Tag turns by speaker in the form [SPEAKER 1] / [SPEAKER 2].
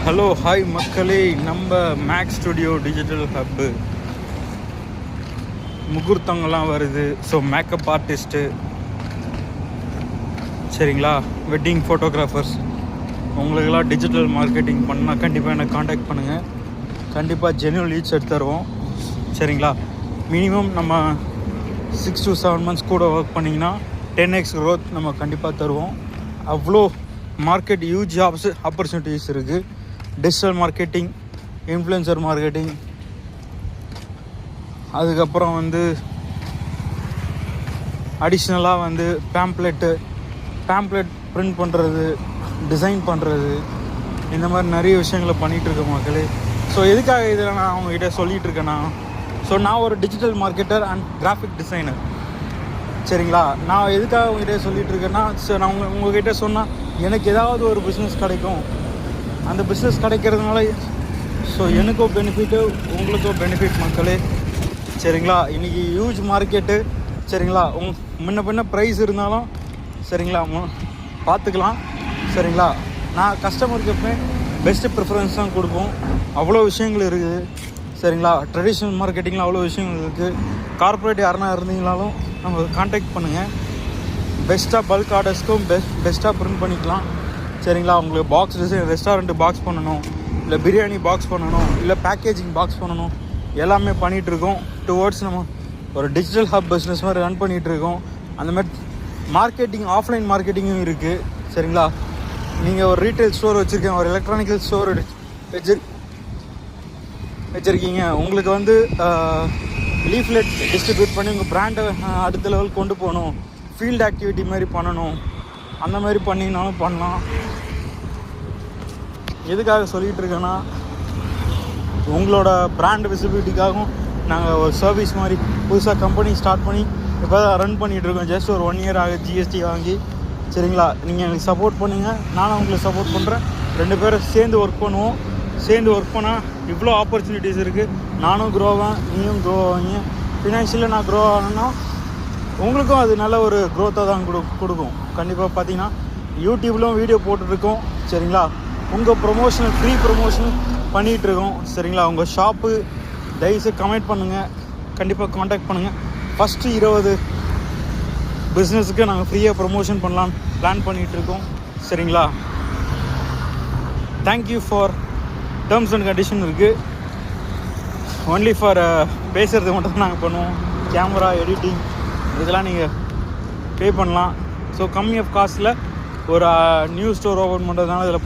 [SPEAKER 1] Hello hi மக்களே, நம்ம maths studio digital hub முகூர்த்தங்கள்லாம் வருது. ஸோ மேக்கப் ஆர்டிஸ்ட்டு சரிங்களா, வெட்டிங் ஃபோட்டோகிராஃபர்ஸ், உங்களுக்கெல்லாம் டிஜிட்டல் மார்க்கெட்டிங் பண்ணால் கண்டிப்பாக எனக்கு காண்டாக்ட் பண்ணுங்கள். கண்டிப்பாக ஜென்யூன் லீட்ஸ் எடுத்து தருவோம் சரிங்களா. மினிமம் நம்ம 6 to 7 months கூட ஒர்க் பண்ணிங்கன்னா 10x growth நம்ம கண்டிப்பாக தருவோம். அவ்வளோ மார்க்கெட் ஹியூஜ் ஆப்பர்ச்சுனிட்டிஸ் இருக்குது. டிஜிட்டல் மார்க்கெட்டிங், இன்ஃப்ளூயன்சர் மார்க்கெட்டிங், அதுக்கப்புறம் அடிஷ்னலாக பேம்ப்ளெட் பிரிண்ட் பண்ணுறது, டிசைன் பண்ணுறது, இந்த மாதிரி நிறைய விஷயங்களை பண்ணிகிட்ருக்கேன் மக்களே. ஸோ எதுக்காக இதில் நான் அவங்ககிட்ட சொல்லிகிட்ருக்கேன்னா, ஸோ நான் ஒரு digital marketer and graphic designer சரிங்களா. நான் எதுக்காக உங்ககிட்ட சொல்லிகிட்ருக்கேன்னா, ஸோ நான் உங்கள்கிட்ட சொன்னால் எனக்கு ஏதாவது ஒரு பிஸ்னஸ் கிடைக்கும். அந்த பிஸ்னஸ் கிடைக்கிறதுனால ஸோ எனக்கும் பெனிஃபிட்டு, உங்களுக்கும் பெனிஃபிட் மக்களே சரிங்களா. இன்றைக்கி ஹியூஜ் மார்க்கெட்டு சரிங்களா. முன்ன பின்ன ப்ரைஸ் இருந்தாலும் சரிங்களா பார்த்துக்கலாம் சரிங்களா. நான் கஸ்டமருக்கு எப்பவுமே பெஸ்ட்டு ப்ரிஃபரன்ஸ் தான் கொடுப்போம். அவ்வளோ விஷயங்கள் இருக்குது சரிங்களா. ட்ரெடிஷ்னல் மார்க்கெட்டிங்கில் அவ்வளோ விஷயங்கள் இருக்குது. கார்ப்பரேட் யாருனா இருந்தீங்கனாலும் நம்ம கான்டாக்ட் பண்ணுங்கள். பெஸ்ட்டாக பல்க் ஆர்டர்ஸ்க்கும் பெஸ்ட்டாக பிரிண்ட் பண்ணிக்கலாம் சரிங்களா. உங்களுக்கு பாக்ஸ் டிசைன், ரெஸ்டாரண்ட்டு பாக்ஸ் பண்ணணும், இல்லை பிரியாணி பாக்ஸ் பண்ணணும், இல்லை பேக்கேஜிங் பாக்ஸ் பண்ணணும், எல்லாமே பண்ணிகிட்ருக்கோம். டுவர்ட்ஸ் நம்ம ஒரு டிஜிட்டல் ஹப் பிஸ்னஸ் மாதிரி ரன் பண்ணிகிட்ருக்கோம். அந்த மாதிரி மார்க்கெட்டிங், ஆஃப்லைன் மார்க்கெட்டிங்கும் இருக்குது சரிங்களா. நீங்கள் ஒரு ரீட்டைல் ஸ்டோர் வச்சுருக்கீங்க, ஒரு எலக்ட்ரானிக்கல் ஸ்டோர் வச்சுருக்கீங்க, உங்களுக்கு லீஃப்லெட் டிஸ்ட்ரிபியூட் பண்ணி உங்கள் பிராண்டை அடுத்த லெவல் கொண்டு போகணும், ஃபீல்டு ஆக்டிவிட்டி மாதிரி பண்ணணும், அந்த மாதிரி பண்ணிங்கனாலும் பண்ணலாம். எதுக்காக சொல்லிகிட்டு இருக்கேன்னா, உங்களோட பிராண்ட் விசிபிலிட்டிக்காகவும் நாங்கள் ஒரு சர்வீஸ் மாதிரி புதுசாக கம்பெனி ஸ்டார்ட் பண்ணி இப்போ தான் ரன் பண்ணிகிட்ருக்கோம். ஜஸ்ட் ஒரு 1 year ஆகுது ஜிஎஸ்டி வாங்கி சரிங்களா. நீங்கள் எனக்கு சப்போர்ட் பண்ணுங்கள், நானும் உங்களுக்கு சப்போர்ட் பண்ணுறேன். 2 பேரும் சேர்ந்து ஒர்க் பண்ணுவோம். சேர்ந்து ஒர்க் பண்ணால் இவ்வளோ ஆப்பர்ச்சுனிட்டிஸ் இருக்குது. நானும் க்ரோ ஆவேன், நீயும் க்ரோ ஆவீங்க. ஃபினான்ஷியலாக நான் க்ரோ ஆனேன்னா உங்களுக்கும் அது நல்ல ஒரு க்ரோத்தாக தான் கொடுக்கும். கண்டிப்பாக பார்த்தீங்கன்னா யூடியூப்லேயும் வீடியோ போட்டுட்ருக்கோம் சரிங்களா. உங்கள் ப்ரொமோஷனல், ஃப்ரீ ப்ரொமோஷன் பண்ணிகிட்ருக்கோம் சரிங்களா. உங்கள் ஷாப்பு தயவுசு கமெண்ட் பண்ணுங்கள், கண்டிப்பாக காண்டாக்ட் பண்ணுங்கள். ஃபஸ்ட்டு 20 பிஸ்னஸுக்கு நாங்கள் ஃப்ரீயாக ப்ரொமோஷன் பண்ணலான்னு பிளான் பண்ணிகிட்ருக்கோம் சரிங்களா. Thank you for terms and condition இருக்குது. ஒன்லி ஃபார் பேசுகிறது மட்டும் தான் நாங்கள் பண்ணுவோம். கேமரா, எடிட்டிங் இதெல்லாம் நீங்கள் பே பண்ணலாம். ஸோ கம்மி ஆஃப் காஸ்ட்டில் ஒரு நியூ ஸ்டோர் ஓப்பன் பண்ணுறதுனால இதில்